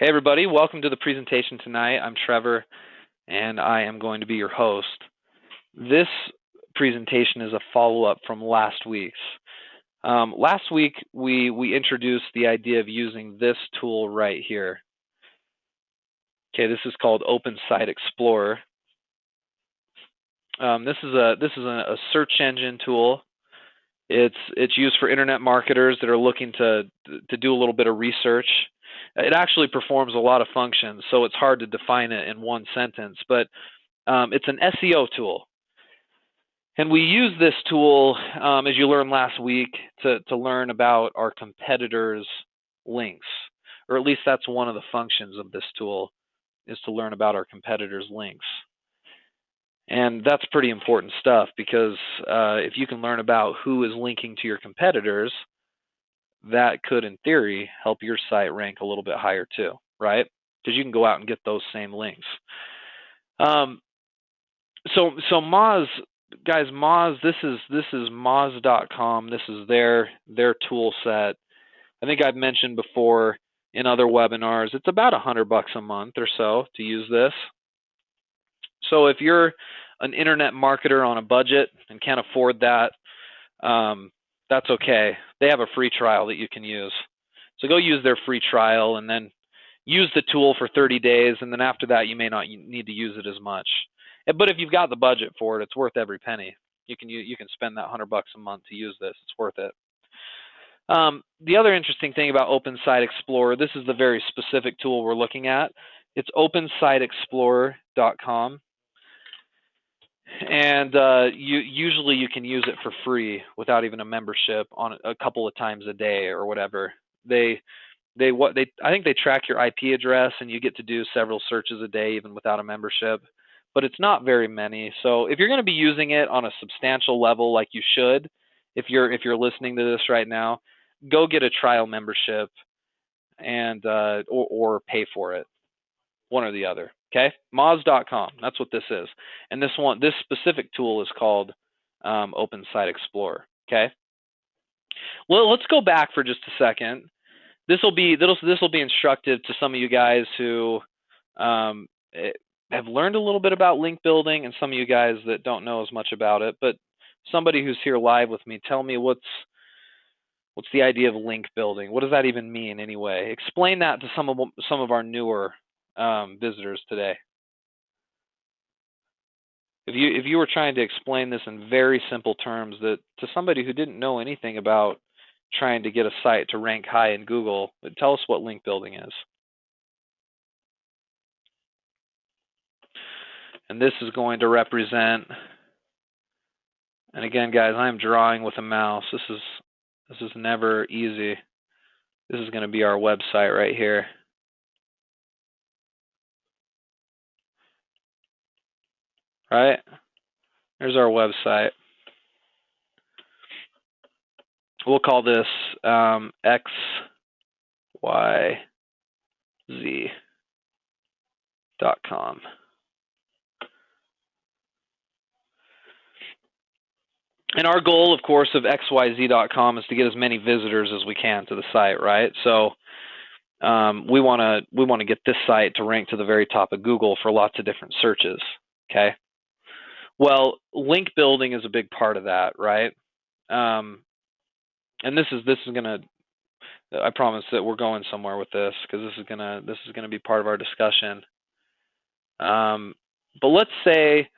Hey everybody, welcome to the presentation tonight. I'm Trevor and I am going to be your host. This presentation is a follow-up from last week's. Last week we introduced the idea of using this tool right here. Okay, this is called Open Site Explorer. This is a search engine tool. It's used for internet marketers that are looking to do a little bit of research. It actually performs a lot of functions, so it's hard to define it in one sentence, but it's an SEO tool. And we use this tool, as you learned last week, to learn about our competitors' links, or at least that's one of the functions of this tool, is to learn about our competitors' links. And that's pretty important stuff because if you can learn about who is linking to your competitors, that could, in theory, help your site rank a little bit higher too, right? Because you can go out and get those same links. So Moz, guys, Moz, this is Moz.com. This is their tool set. I think I've mentioned before in other webinars, it's about $100 a month or so to use this. So if you're an internet marketer on a budget and can't afford that, that's okay. They have a free trial that you can use. So go use their free trial and then use the tool for 30 days, and then after that you may not need to use it as much. But if you've got the budget for it, it's worth every penny. You can spend that $100 a month to use this. It's worth it. The other interesting thing about Open Site Explorer, this is the very specific tool we're looking at. It's opensiteexplorer.com. And usually you can use it for free without even a membership on a couple of times a day or whatever. I think they track your IP address and you get to do several searches a day even without a membership, but it's not very many. So if you're going to be using it on a substantial level, like you should, if you're listening to this right now, go get a trial membership and or pay for it, one or the other. Okay, Moz.com. That's what this is, and this specific tool is called Open Site Explorer. Okay. Well, let's go back for just a second. This will be instructive to some of you guys who have learned a little bit about link building, and some of you guys that don't know as much about it. But somebody who's here live with me, tell me what's the idea of link building? What does that even mean anyway? Explain that to some of our newer visitors today. If you were trying to explain this in very simple terms to somebody who didn't know anything about trying to get a site to rank high in Google, tell us what link building is. And this is going to represent, and again, guys, I'm drawing with a mouse. This is never easy. This is going to be our website right here. Right? There's our website. We'll call this xyz.com. And our goal, of course, of xyz.com is to get as many visitors as we can to the site, right? So we want to get this site to rank to the very top of Google for lots of different searches. Okay. Well, link building is a big part of that, right? And this is gonna. I promise that we're going somewhere with this because this is gonna be part of our discussion. But let's say,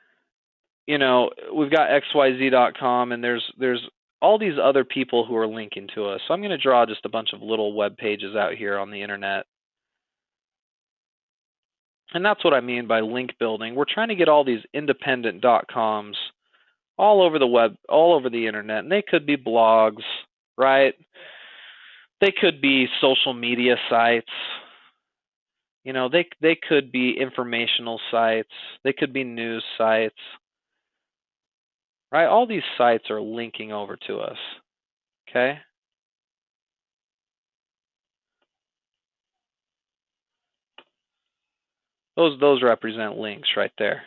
you know, we've got xyz.com and there's all these other people who are linking to us. So I'm going to draw just a bunch of little web pages out here on the internet. And that's what I mean by link building. We're trying to get all these independent .coms all over the web, all over the internet. And they could be blogs, right? They could be social media sites. You know, they could be informational sites. They could be news sites. Right? All these sites are linking over to us. Okay? Those represent links right there.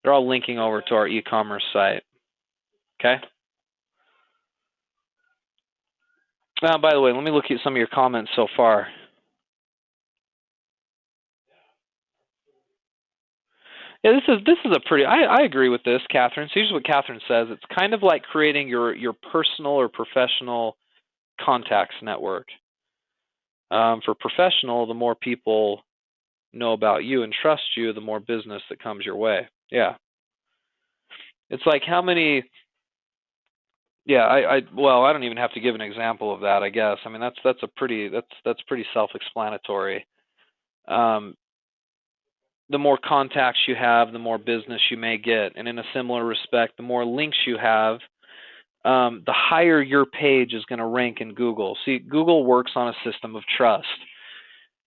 They're all linking over to our e-commerce site. Okay? Now, by the way, let me look at some of your comments so far. Yeah, this is a pretty. I agree with this, Catherine. So here's what Catherine says. It's kind of like creating your personal or professional contacts network. For professional, the more people know about you and trust you, the more business that comes your way. Yeah, it's like how many. Yeah, well, I don't even have to give an example of that. I guess. I mean, that's pretty self-explanatory. Um, the more contacts you have, the more business you may get, and in a similar respect, the more links you have, the higher your page is going to rank in Google. See, Google works on a system of trust.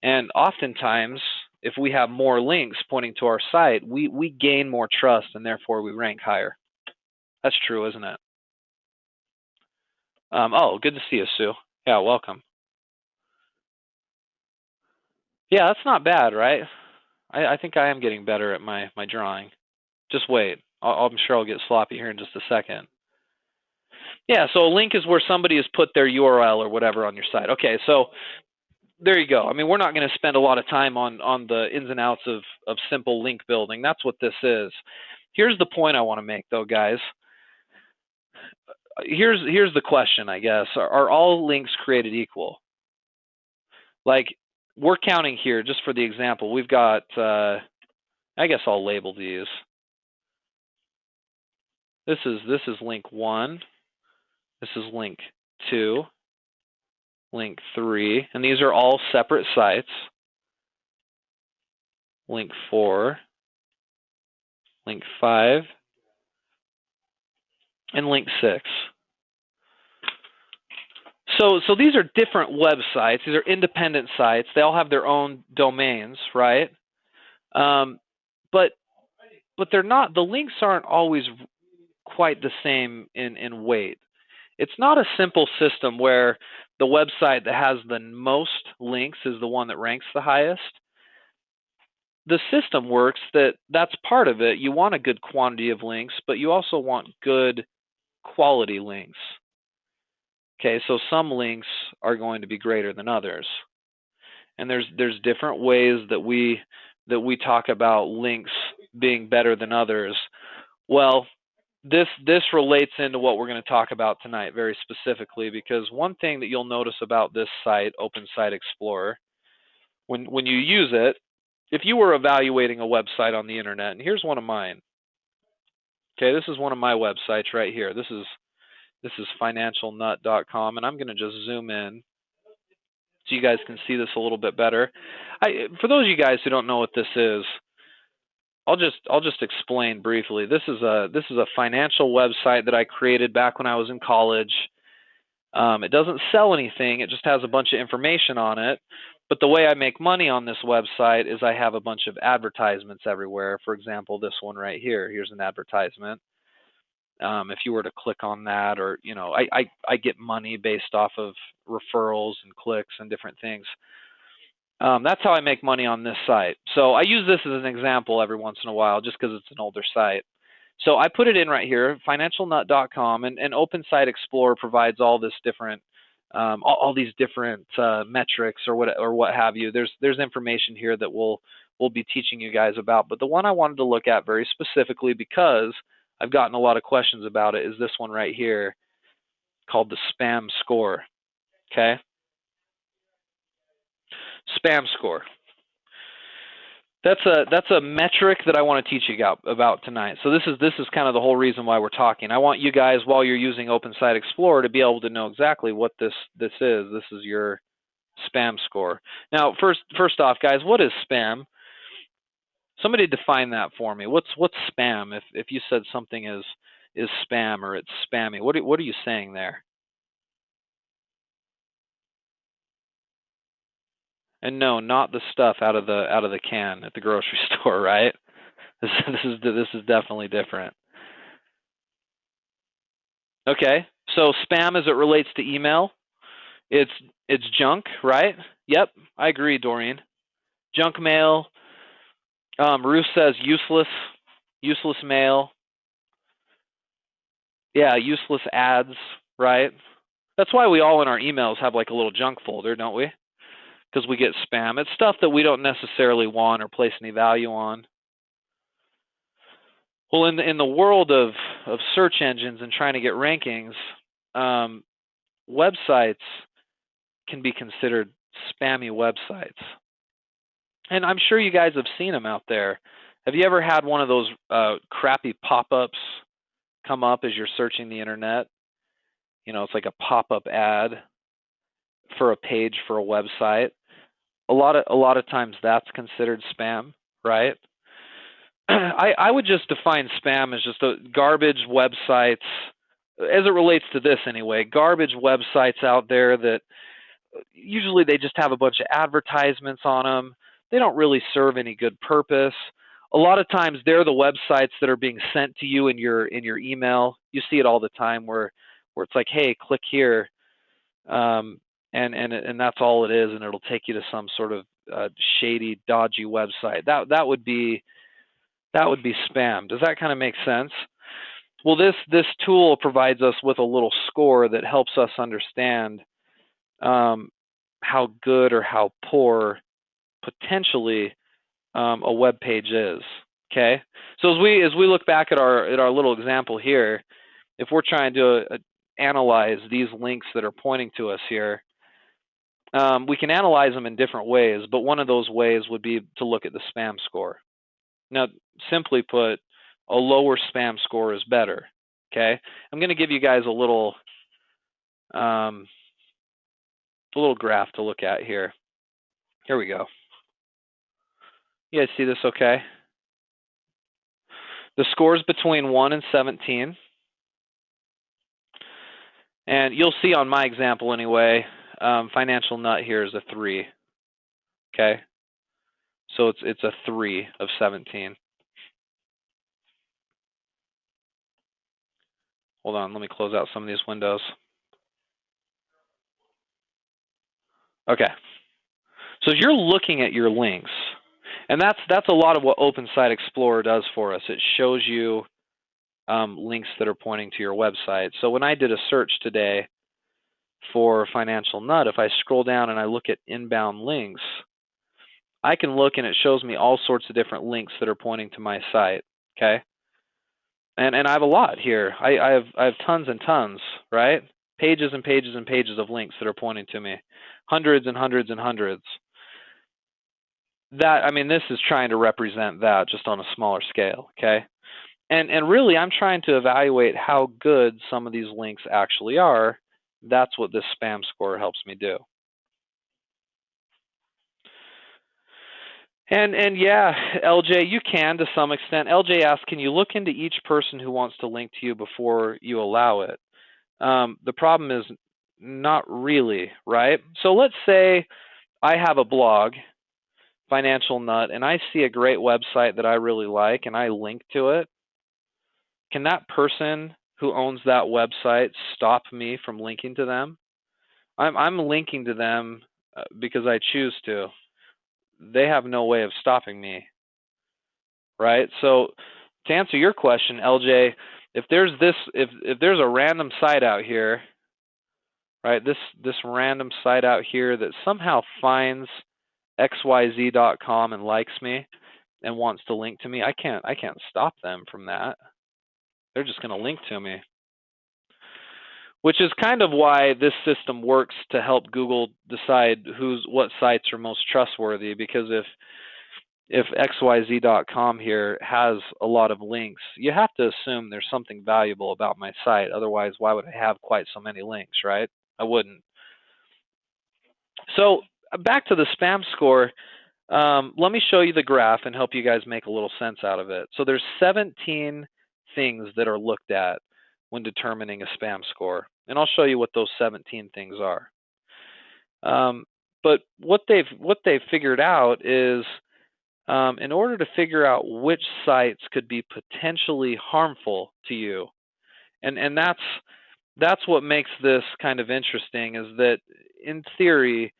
And oftentimes, if we have more links pointing to our site, we gain more trust and therefore we rank higher. That's true, isn't it? Oh, good to see you, Sue. Yeah, welcome. Yeah, that's not bad, right? I think I am getting better at my drawing. Just wait. I'm sure I'll get sloppy here in just a second. Yeah, so a link is where somebody has put their URL or whatever on your site. Okay, so there you go. I mean, we're not going to spend a lot of time on the ins and outs of simple link building. That's what this is. Here's the point I want to make, though, guys. Here's the question, I guess. Are all links created equal? Like, we're counting here, just for the example, we've got, I guess I'll label these. This is link 1. This is link 2. Link 3. And these are all separate sites. Link 4. Link 5. And link 6. So these are different websites. These are independent sites. They all have their own domains, right? But they're not. The links aren't always quite the same in weight. It's not a simple system where the website that has the most links is the one that ranks the highest. The system works that's part of it. You want a good quantity of links, but you also want good quality links. Okay, so some links are going to be greater than others. And there's different ways that we talk about links being better than others. Well, this relates into what we're going to talk about tonight very specifically, because one thing that you'll notice about this site, Open Site Explorer, when you use it, if you were evaluating a website on the internet, and here's one of mine. Okay, this is one of my websites right here. This is financialnut.com, and I'm going to just zoom in so you guys can see this a little bit better. For those of you guys who don't know what this is, I'll just explain briefly. This is a financial website that I created back when I was in college. It doesn't sell anything. It just has a bunch of information on it. But the way I make money on this website is I have a bunch of advertisements everywhere. For example, this one right here. Here's an advertisement. If you were to click on that, or I get money based off of referrals and clicks and different things. That's how I make money on this site. So I use this as an example every once in a while, just because it's an older site. So I put it in right here, financialnut.com, and Open Site Explorer provides all this different, all these different metrics or what have you. There's information here that we'll be teaching you guys about. But the one I wanted to look at very specifically, because I've gotten a lot of questions about it, is this one right here, called the spam score. Okay. Spam score. That's a metric that I want to teach you about tonight. So this is kind of the whole reason why we're talking. I want you guys, while you're using Open Site Explorer, to be able to know exactly what this is. This is your spam score. Now, first off, guys, what is spam? Somebody define that for me. What's spam? If you said something is spam or it's spammy, what are you saying there? And no, not the stuff out of the can at the grocery store, right? This is definitely different. Okay, so spam as it relates to email, it's junk, right? Yep, I agree, Doreen. Junk mail. Ruth says useless mail. Yeah, useless ads, right? That's why we all in our emails have like a little junk folder, don't we? Because we get spam. It's stuff that we don't necessarily want or place any value on. Well, in the world of search engines and trying to get rankings, websites can be considered spammy websites. And I'm sure you guys have seen them out there. Have you ever had one of those crappy pop-ups come up as you're searching the internet? You know, it's like a pop-up ad for a page for a website. A lot of times that's considered spam, right? I would just define spam as just a garbage websites, as it relates to this anyway, garbage websites out there that usually they just have a bunch of advertisements on them. They don't really serve any good purpose. A lot of times they're the websites that are being sent to you in your email. You see it all the time where it's like, hey, click here, and that's all it is, and it'll take you to some sort of shady, dodgy website. That would be spam. Does that kind of make sense? Well, this tool provides us with a little score that helps us understand how good or how poor potentially a web page is. Okay, so as we look back at our little example here, if we're trying to analyze these links that are pointing to us here, we can analyze them in different ways, but one of those ways would be to look at the spam score. Now, simply put, a lower spam score is better. Okay, I'm going to give you guys a little graph to look at here. Here we go. You guys see this okay? The scores between 1 and 17. And you'll see on my example anyway, Financial Nut here is a 3. Okay? So it's a 3 of 17. Hold on, let me close out some of these windows. Okay. So as you're looking at your links, and that's a lot of what Open Site Explorer does for us. It shows you links that are pointing to your website. So when I did a search today for Financial Nut, if I scroll down and I look at inbound links, I can look and it shows me all sorts of different links that are pointing to my site. Okay, and I have a lot here. I have tons and tons, right? Pages and pages and pages of links that are pointing to me, hundreds and hundreds and hundreds. That, I mean, this is trying to represent that just on a smaller scale. Okay, and really, I'm trying to evaluate how good some of these links actually are. That's what this spam score helps me do. And yeah, LJ, you can to some extent. LJ asks, can you look into each person who wants to link to you before you allow it? The problem is not really, right? So let's say I have a blog, Financial Nut, and I see a great website that I really like and I link to it. Can that person who owns that website stop me from linking to them? I'm linking to them because I choose to. They have no way of stopping me, right? So to answer your question, LJ, if there's a random site out here, right? This random site out here that somehow finds xyz.com and likes me and wants to link to me, I can't stop them from that. They're just going to link to me. Which is kind of why this system works to help Google decide what sites are most trustworthy, because if xyz.com here has a lot of links, you have to assume there's something valuable about my site. Otherwise, why would I have quite so many links, right? I wouldn't. So back to the spam score. Let me show you the graph and help you guys make a little sense out of it. So there's 17 things that are looked at when determining a spam score. And I'll show you what those 17 things are. But what they've figured out is, in order to figure out which sites could be potentially harmful to you, and that's what makes this kind of interesting, is that in theory,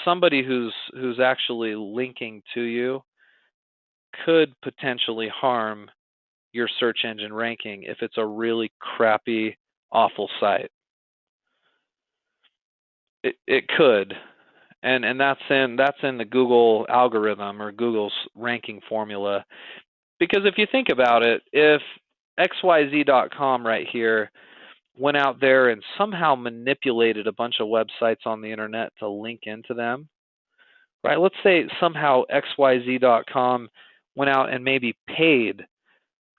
somebody who's actually linking to you could potentially harm your search engine ranking if it's a really crappy, awful site. It could, and that's in the Google algorithm or Google's ranking formula. Because if you think about it, if xyz.com right here went out there and somehow manipulated a bunch of websites on the internet to link into them, right? Let's say somehow xyz.com went out and maybe paid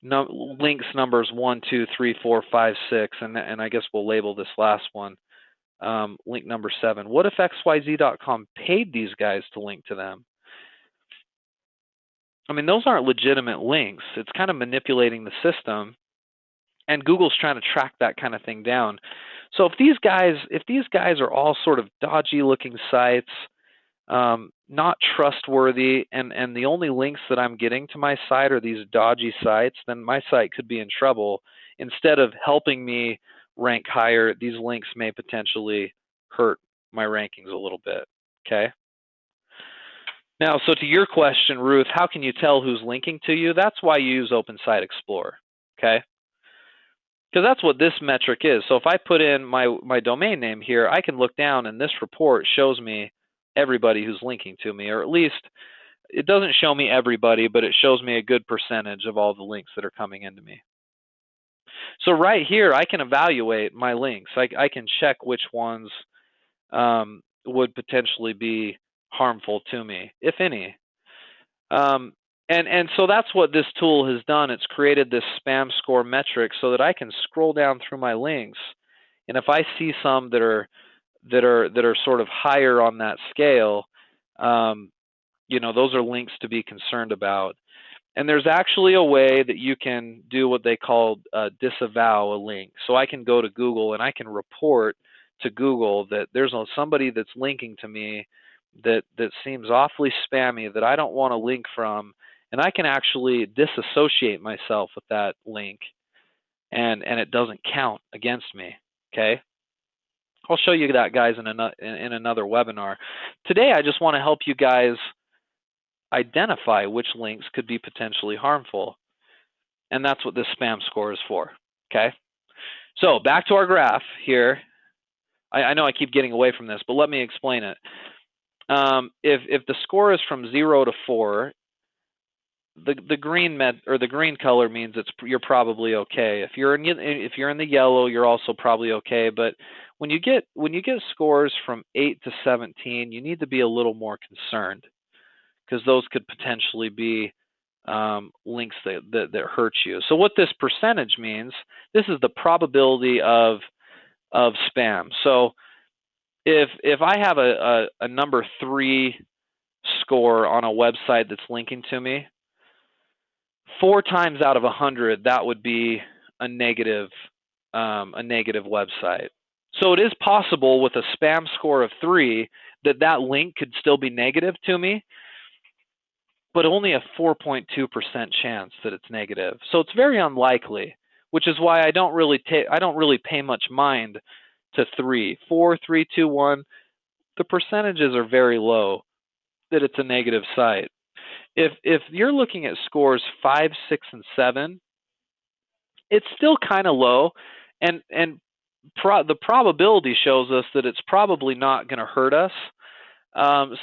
links numbers 1, 2, 3, 4, 5, 6, and I guess we'll label this last one link number 7. What if xyz.com paid these guys to link to them? I mean, those aren't legitimate links. It's kind of manipulating the system, and Google's trying to track that kind of thing down. So if these guys are all sort of dodgy looking sites, not trustworthy, and the only links that I'm getting to my site are these dodgy sites, then my site could be in trouble. Instead of helping me rank higher, these links may potentially hurt my rankings a little bit. Okay. Now, so to your question, Ruth, how can you tell who's linking to you? That's why you use Open Site Explorer. Okay. Because that's what this metric is. So if I put in my domain name here, I can look down and this report shows me everybody who's linking to me, or at least it doesn't show me everybody, but it shows me a good percentage of all the links that are coming into me. So right here, I can evaluate my links. I can check which ones would potentially be harmful to me, if any. And so that's what this tool has done. It's created this spam score metric so that I can scroll down through my links, and if I see some that are sort of higher on that scale, those are links to be concerned about. And there's actually a way that you can do what they call disavow a link. So I can go to Google and I can report to Google that there's somebody that's linking to me that seems awfully spammy that I don't want to link from, and I can actually disassociate myself with that link, and it doesn't count against me. Okay. I'll show you that, guys, in another webinar. Today, I just want to help you guys identify which links could be potentially harmful, and that's what this spam score is for. Okay. So back to our graph here. I know I keep getting away from this, but let me explain it. If the score is from 0 to 4, the green color means you're probably okay. If you're in the yellow, you're also probably okay. But when you get scores from 8 to 17, you need to be a little more concerned, because those could potentially be links that hurt you. So what this percentage means, this is the probability of spam. So if I have a number 3 score on a website that's linking to me, 4 times out of 100, that would be a negative website. So it is possible with a spam score of 3 that link could still be negative to me, but only a 4.2% chance that it's negative. So it's very unlikely, which is why I don't really pay much mind to 3, 4, 3, 2, 1. The percentages are very low that it's a negative site. If you're looking at scores 5, 6, and 7, it's still kind of low, and the probability shows us that it's probably not going to hurt us.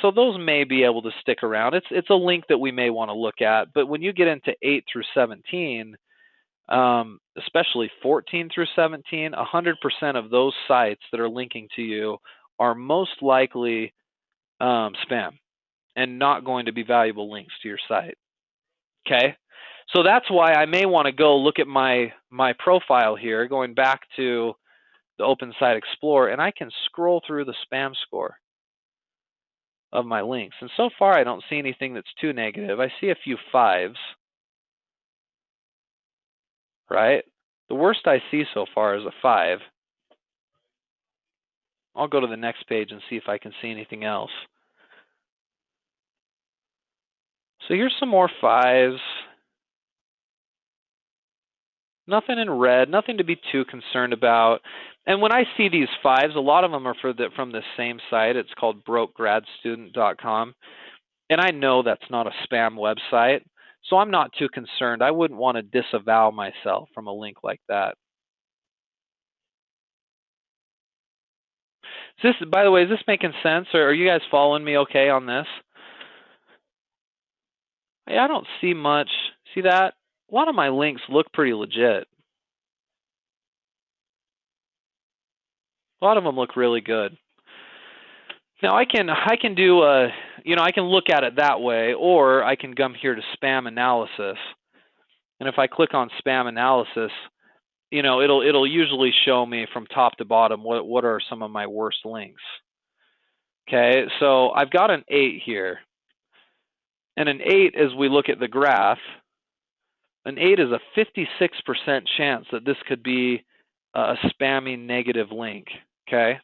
So those may be able to stick around. It's a link that we may want to look at. But when you get into 8 through 17, especially 14 through 17, 100% of those sites that are linking to you are most likely spam and not going to be valuable links to your site. Okay, so that's why I may want to go look at my profile here, going back to the Open Site Explorer, and I can scroll through the spam score of my links. And so far, I don't see anything that's too negative. I see a few 5s, right? The worst I see so far is a 5. I'll go to the next page and see if I can see anything else. So here's some more 5s. Nothing in red, nothing to be too concerned about. And when I see these 5s, a lot of them are from the same site. It's called brokeGradStudent.com. And I know that's not a spam website, so I'm not too concerned. I wouldn't want to disavow myself from a link like that. By the way, is this making sense, or are you guys following me okay on this? I don't see much See that? A lot of my links look pretty legit. A lot of them look really good. Now I can do I can look at it that way, or I can come here to spam analysis. And if I click on spam analysis, it'll usually show me from top to bottom what are some of my worst links. Okay, so I've got an 8 here. And an 8, as we look at the graph, an 8 is a 56% chance that this could be a spammy negative link. Okay.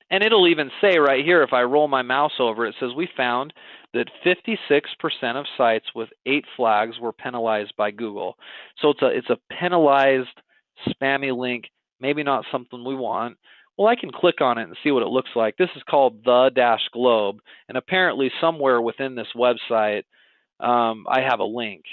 And it'll even say right here, if I roll my mouse over, it says we found that 56% of sites with 8 flags were penalized by Google. So it's a penalized spammy link, maybe not something we want. Well, I can click on it and see what it looks like. This is called the-globe, and apparently somewhere within this website, I have a link.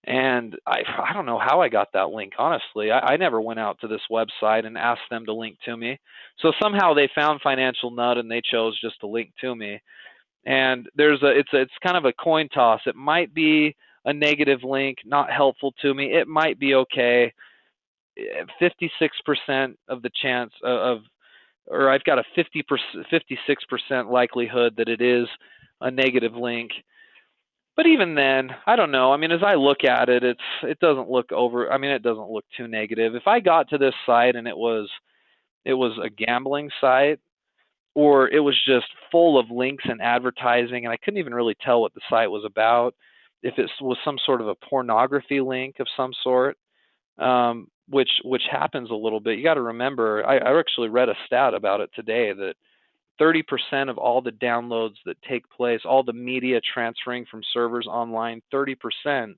And I don't know how I got that link, honestly. I never went out to this website and asked them to link to me. So somehow they found Financial Nut and they chose just to link to me. And it's kind of a coin toss. It might be a negative link, not helpful to me. It might be okay. 56% of the chance or I've got a 56% likelihood that it is a negative link. But even then, I don't know. I mean, as I look at it, it doesn't look it doesn't look too negative. If I got to this site and it was a gambling site, or it was just full of links and advertising, and I couldn't even really tell what the site was about, if it was some sort of a pornography link of some sort, which happens a little bit. You got to remember, I actually read a stat about it today that 30% of all the downloads that take place, all the media transferring from servers online, 30%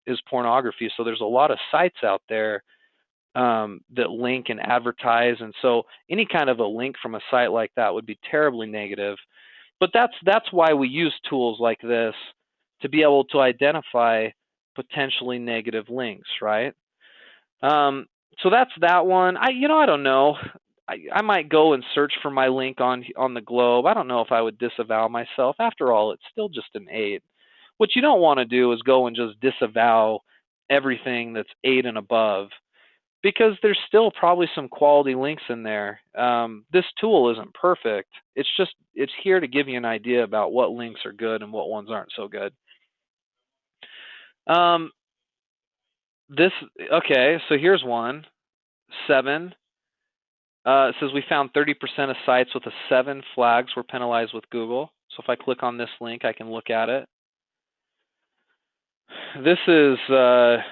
is pornography. So there's a lot of sites out there that link and advertise, and so any kind of a link from a site like that would be terribly negative. But that's why we use tools like this to be able to identify potentially negative links, right? So that's that one. I don't know. I might go and search for my link on the globe. I don't know if I would disavow myself. After all, it's still just an 8. What you don't want to do is go and just disavow everything that's 8 and above, because there's still probably some quality links in there. This tool isn't perfect. It's here to give you an idea about what links are good and what ones aren't so good. Okay, so here's one, 7. It says we found 30% of sites with 7 flags were penalized with Google. So if I click on this link, I can look at it. This is it's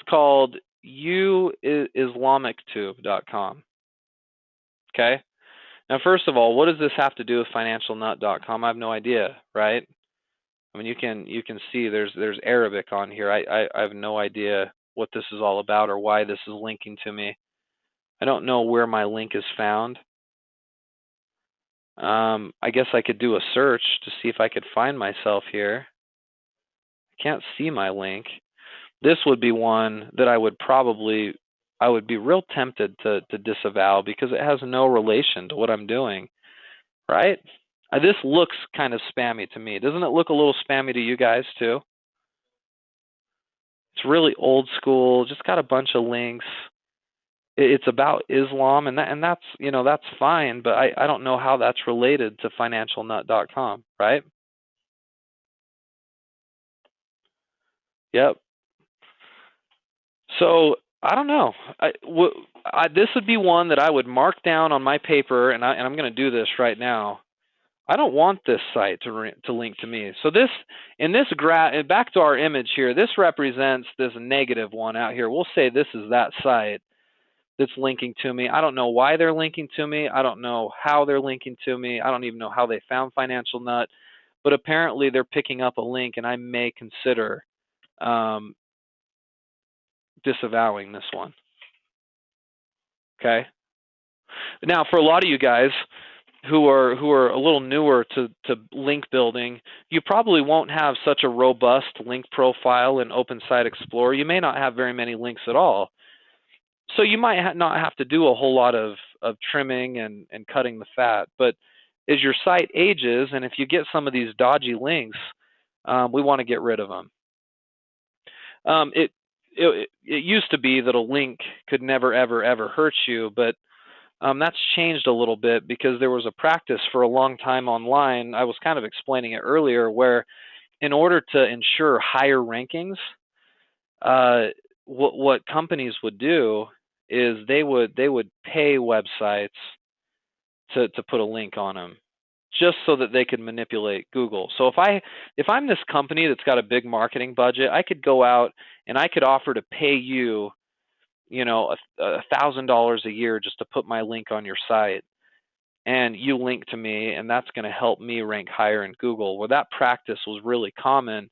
called islamictube.com. Okay. Now, first of all, what does this have to do with financialnut.com? I have no idea, right? I mean, you can see there's Arabic on here. I have no idea what this is all about or why this is linking to me. I don't know where my link is found. I guess I could do a search to see if I could find myself here. I can't see my link. This would be one that I would be real tempted to disavow, because it has no relation to what I'm doing, right? This looks kind of spammy to me. Doesn't it look a little spammy to you guys too? It's really old school, just got a bunch of links. It's about Islam, and that's fine, but I don't know how that's related to financialnut.com, right? Yep. So I don't know. This would be one that I would mark down on my paper, and I'm going to do this right now. I don't want this site to link to me. So back to our image here, this represents this negative one out here. We'll say this is that site that's linking to me. I don't know why they're linking to me. I don't know how they're linking to me. I don't even know how they found Financial Nut, but apparently they're picking up a link, and I may consider disavowing this one. Okay. Now, for a lot of you guys who are a little newer to link building, you probably won't have such a robust link profile in Open Site Explorer. You may not have very many links at all. So you might not have to do a whole lot of trimming and cutting the fat. But as your site ages, and if you get some of these dodgy links, we want to get rid of them. It used to be that a link could never, ever, ever hurt you, but that's changed a little bit because there was a practice for a long time online. I was kind of explaining it earlier, where in order to ensure higher rankings, what companies would do is they would pay websites to put a link on them, just so that they could manipulate Google. So if I'm this company that's got a big marketing budget, I could go out and I could offer to pay you, $1,000 a year just to put my link on your site, and you link to me, and that's going to help me rank higher in Google. Well, that practice was really common,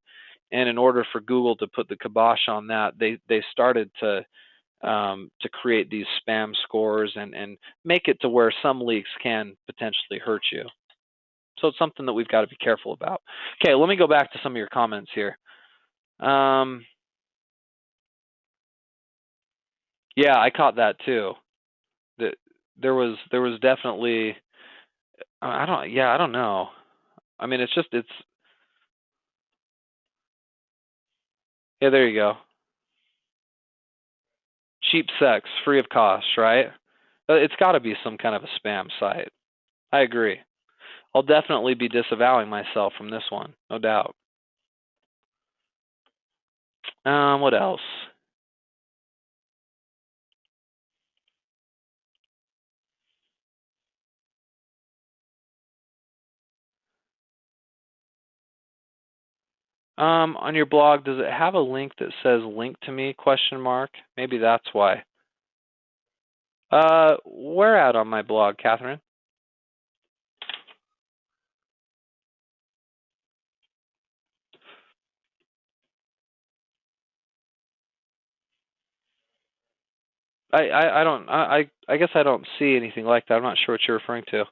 and in order for Google to put the kibosh on that, they started to create these spam scores and make it to where some leaks can potentially hurt you. So it's something that we've got to be careful about. Okay, let me go back to some of your comments here. Yeah, I caught that too. That there was definitely, I don't know. I mean, yeah, there you go. Cheap sex, free of cost, right? It's got to be some kind of a spam site. I agree. I'll definitely be disavowing myself from this one, no doubt. What else? On your blog, does it have a link that says "link to me?" ? Maybe that's why. Where at on my blog, Catherine? I guess I don't see anything like that. I'm not sure what you're referring to.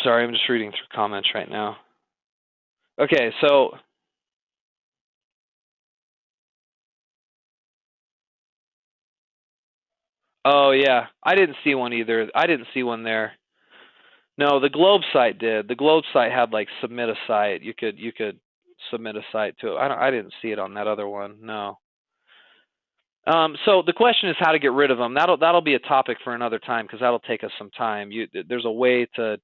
Sorry, I'm just reading through comments right now. Okay, so oh yeah, I didn't see one either. I didn't see one there. No, the Globe site did. The Globe site had like submit a site. You could submit a site to it. I didn't see it on that other one. No. So the question is how to get rid of them. That'll be a topic for another time because that'll take us some time. There's a way to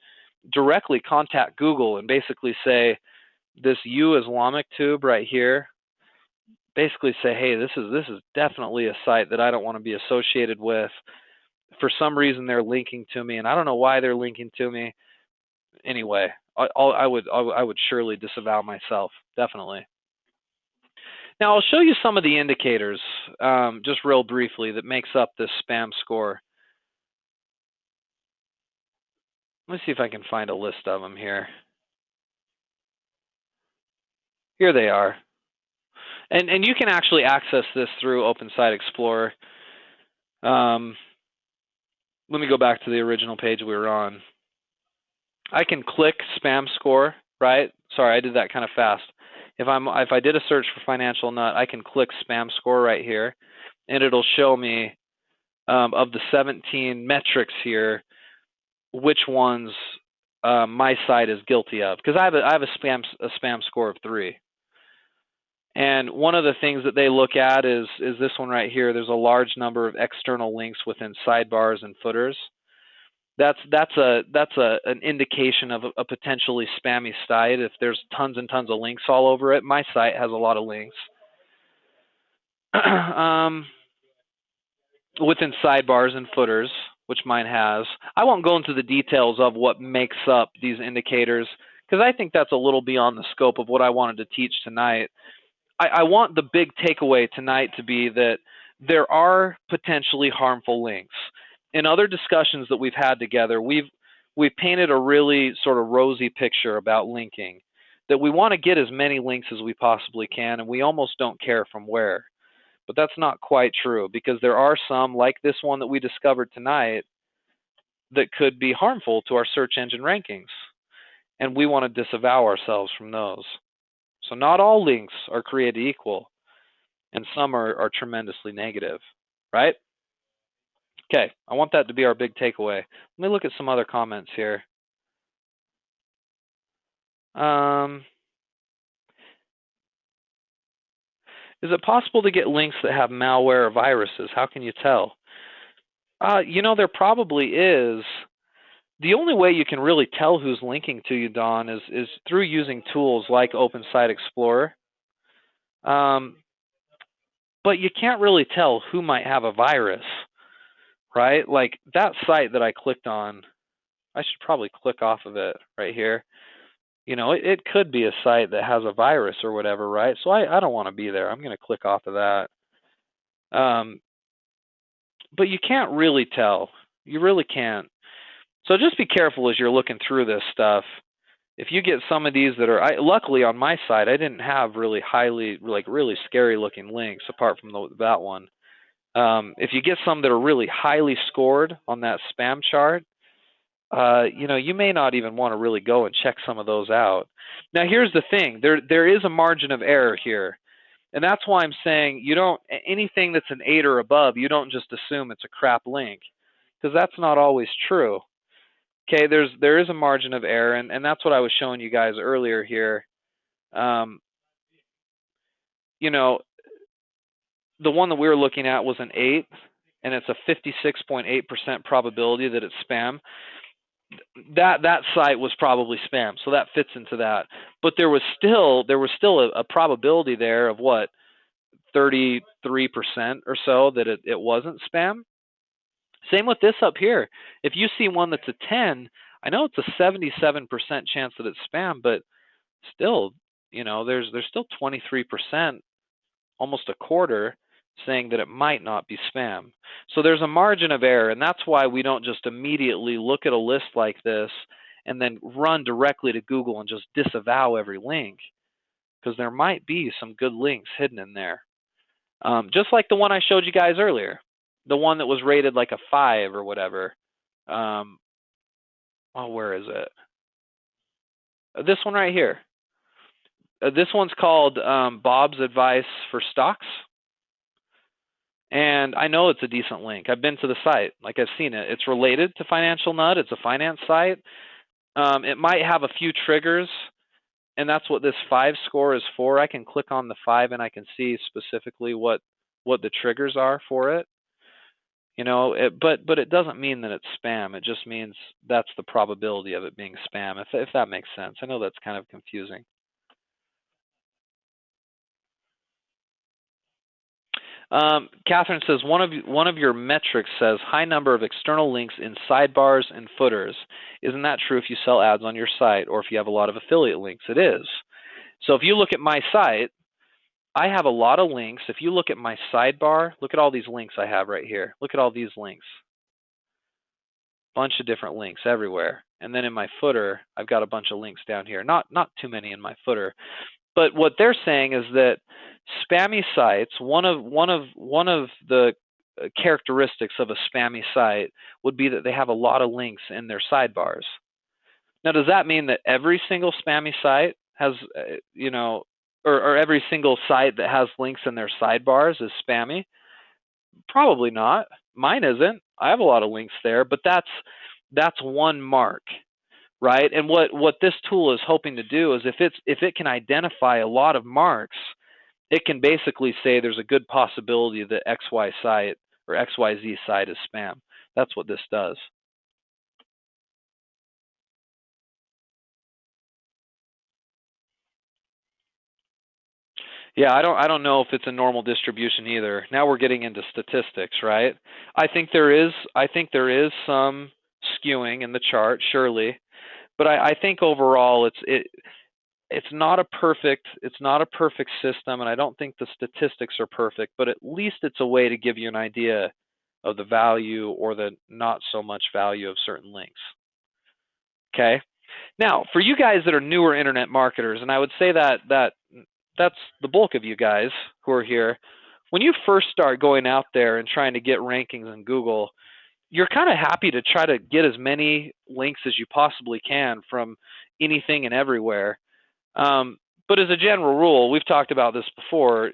directly contact Google and basically say this Islamic tube right here. Basically say, hey, this is definitely a site that I don't want to be associated with. For some reason, they're linking to me, and I don't know why they're linking to me. Anyway, I would surely disavow myself, definitely. Now I'll show you some of the indicators, just real briefly, that makes up this spam score. Let's see if I can find a list of them here. Here they are. And you can actually access this through Open Site Explorer. Let me go back to the original page we were on. I can click spam score, right? Sorry, I did that kind of fast. If I did a search for financial nut, I can click spam score right here, and it'll show me of the 17 metrics here, which ones my site is guilty of. Because I have a spam score of 3. And one of the things that they look at is this one right here. There's a large number of external links within sidebars and footers. That's an indication of a potentially spammy site. If there's tons and tons of links all over it, my site has a lot of links. Within sidebars and footers, which mine has. I won't go into the details of what makes up these indicators because I think that's a little beyond the scope of what I wanted to teach tonight. I want the big takeaway tonight to be that there are potentially harmful links. In other discussions that we've had together, we've painted a really sort of rosy picture about linking, that we want to get as many links as we possibly can, and we almost don't care from where. But that's not quite true because there are some, like this one that we discovered tonight, that could be harmful to our search engine rankings, and we want to disavow ourselves from those. So not all links are created equal, and some are tremendously negative, right? Okay, I want that to be our big takeaway. Let me look at some other comments here. Is it possible to get links that have malware or viruses? How can you tell? There probably is. The only way you can really tell who's linking to you, Don, is through using tools like Open Site Explorer. But you can't really tell who might have a virus, right? Like that site that I clicked on, I should probably click off of it right here. It could be a site that has a virus or whatever, right? So I don't want to be there. I'm going to click off of that. But you can't really tell. You really can't. So just be careful as you're looking through this stuff. If you get some of these that are, luckily on my side, I didn't have really really scary looking links apart from that one. If you get some that are really highly scored on that spam chart, you may not even want to really go and check some of those out. Now, here's the thing: there is a margin of error here, and that's why I'm saying anything that's an 8 or above, you don't just assume it's a crap link, because that's not always true. Okay, there is a margin of error, and that's what I was showing you guys earlier here. The one that we were looking at was an 8, and it's a 56.8% probability that it's spam. That site was probably spam, so that fits into that. But there was still a probability there of what, 33% or so that it wasn't spam. Same with this up here. If you see one that's a 10, I know it's a 77% chance that it's spam, but still, there's still 23%, almost a quarter, saying that it might not be spam. So there's a margin of error, and that's why we don't just immediately look at a list like this and then run directly to Google and just disavow every link, because there might be some good links hidden in there. Just like the one I showed you guys earlier, the one that was rated like a 5 or whatever. Where is it? This one right here. This one's called Bob's Advice for Stocks. And I know it's a decent link. I've been to the site. Like, I've seen it. It's related to Financial Nut. It's a finance site. It might have a few triggers, and that's what this 5 score is for. I can click on the 5 and I can see specifically what the triggers are for it. But it doesn't mean that it's spam. It just means that's the probability of it being spam, if that makes sense. I know that's kind of confusing. Catherine says one of your metrics says high number of external links in sidebars and footers. Isn't that true if you sell ads on your site or if you have a lot of affiliate links? It is. So if you look at my site, I have a lot of links. If you look at my sidebar, look at all these links I have right here. Look at all these links. Bunch of different links everywhere. And then in my footer, I've got a bunch of links down here. Not too many in my footer. But what they're saying is that spammy sites, one of the characteristics of a spammy site would be that they have a lot of links in their sidebars. Now, does that mean that every single spammy site has, or every single site that has links in their sidebars is spammy? Probably not. Mine isn't. I have a lot of links there, but that's one mark. Right, and what this tool is hoping to do is if it can identify a lot of marks, it can basically say there's a good possibility that XY site or XYZ site is spam. That's what this does. Yeah, I don't know if it's a normal distribution either. Now we're getting into statistics, right? I think there is some skewing in the chart, surely. But I think overall it's not a perfect system, and I don't think the statistics are perfect, but at least it's a way to give you an idea of the value or the not so much value of certain links. Okay? Now, for you guys that are newer internet marketers, and I would say that's the bulk of you guys who are here, when you first start going out there and trying to get rankings in Google, you're kind of happy to try to get as many links as you possibly can from anything and everywhere. But as a general rule, we've talked about this before,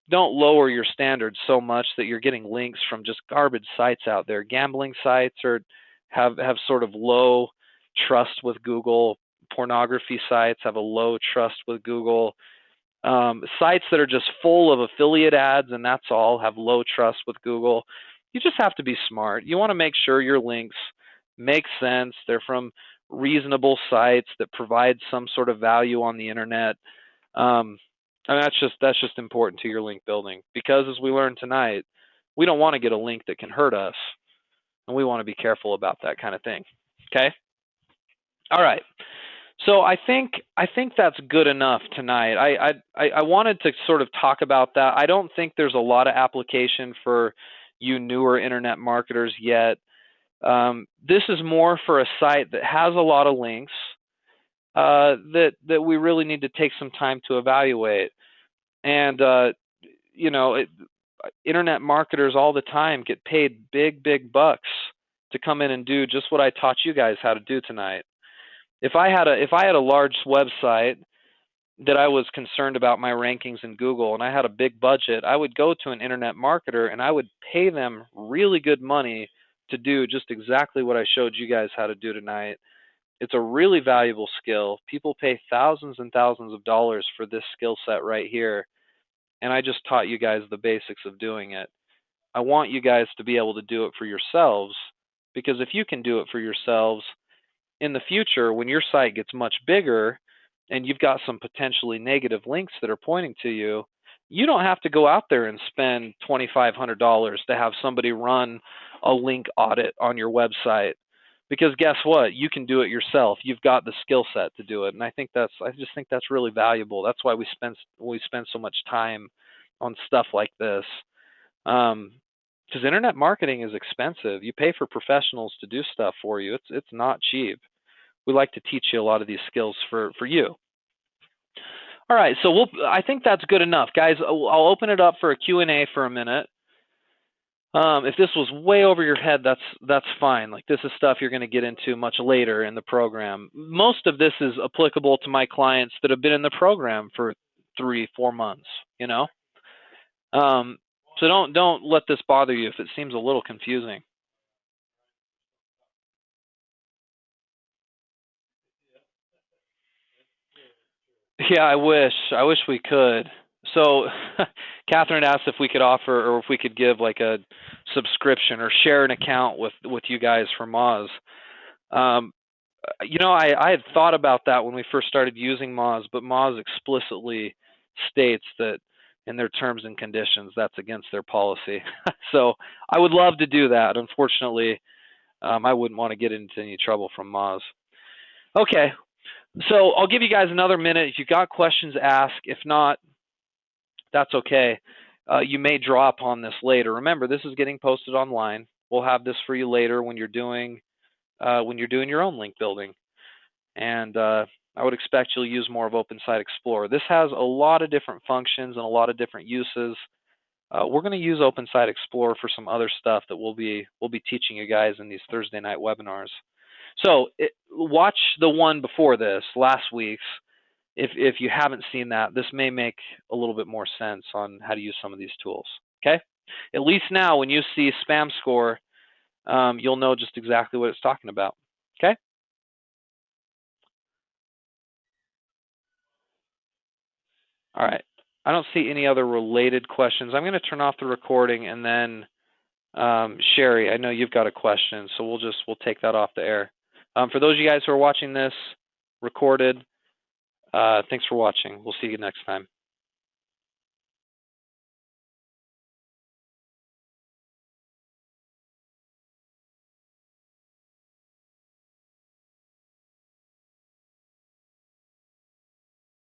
don't lower your standards so much that you're getting links from just garbage sites out there. Gambling sites or have sort of low trust with Google. Pornography sites have a low trust with Google. Sites that are just full of affiliate ads and that's all have low trust with Google. You just have to be smart. You want to make sure your links make sense. They're from reasonable sites that provide some sort of value on the internet. And that's just important to your link building, because as we learned tonight, we don't want to get a link that can hurt us, and we want to be careful about that kind of thing. Okay? All right. So I think that's good enough tonight. I wanted to sort of talk about that. I don't think there's a lot of application for you newer internet marketers yet. This is more for a site that has a lot of links that we really need to take some time to evaluate. And internet marketers all the time get paid big bucks to come in and do just what I taught you guys how to do tonight. If I had a large website that I was concerned about my rankings in Google and I had a big budget, I would go to an internet marketer and I would pay them really good money to do just exactly what I showed you guys how to do tonight. It's a really valuable skill. People pay thousands and thousands of dollars for this skill set right here. And I just taught you guys the basics of doing it. I want you guys to be able to do it for yourselves, because if you can do it for yourselves, in the future, when your site gets much bigger and you've got some potentially negative links that are pointing to you, you don't have to go out there and spend $2,500 to have somebody run a link audit on your website. Because guess what? You can do it yourself. You've got the skill set to do it, and I just think that's really valuable. That's why we spend so much time on stuff like this. Because internet marketing is expensive. You pay for professionals to do stuff for you. It's not cheap. We like to teach you a lot of these skills for you. All right, so I think that's good enough, guys. I'll open it up for a Q&A for a minute. If this was way over your head, that's fine. Like, this is stuff you're going to get into much later in the program. Most of this is applicable to my clients that have been in the program for 3-4 months. So don't let this bother you if it seems a little confusing. Yeah, I wish we could. So Catherine asked if we could offer, or if we could give like a subscription or share an account with you guys for Moz. I had thought about that when we first started using Moz, but Moz explicitly states that in their terms and conditions that's against their policy. So I would love to do that. Unfortunately, I wouldn't want to get into any trouble from Moz. Okay, so I'll give you guys another minute. If you've got questions, ask. If not, that's okay. You may draw upon this later. Remember, this is getting posted online. We'll have this for you later when you're doing your own link building. And I would expect you'll use more of Open Site Explorer. This has a lot of different functions and a lot of different uses. We're going to use Open Site Explorer for some other stuff that we'll be teaching you guys in these Thursday night webinars. So watch the one before this, last week's. If you haven't seen that, this may make a little bit more sense on how to use some of these tools. Okay? At least now, when you see spam score, you'll know just exactly what it's talking about. Okay? All right. I don't see any other related questions. I'm going to turn off the recording, and then Sherry, I know you've got a question, so we'll take that off the air. For those of you guys who are watching this recorded, thanks for watching. We'll see you next time.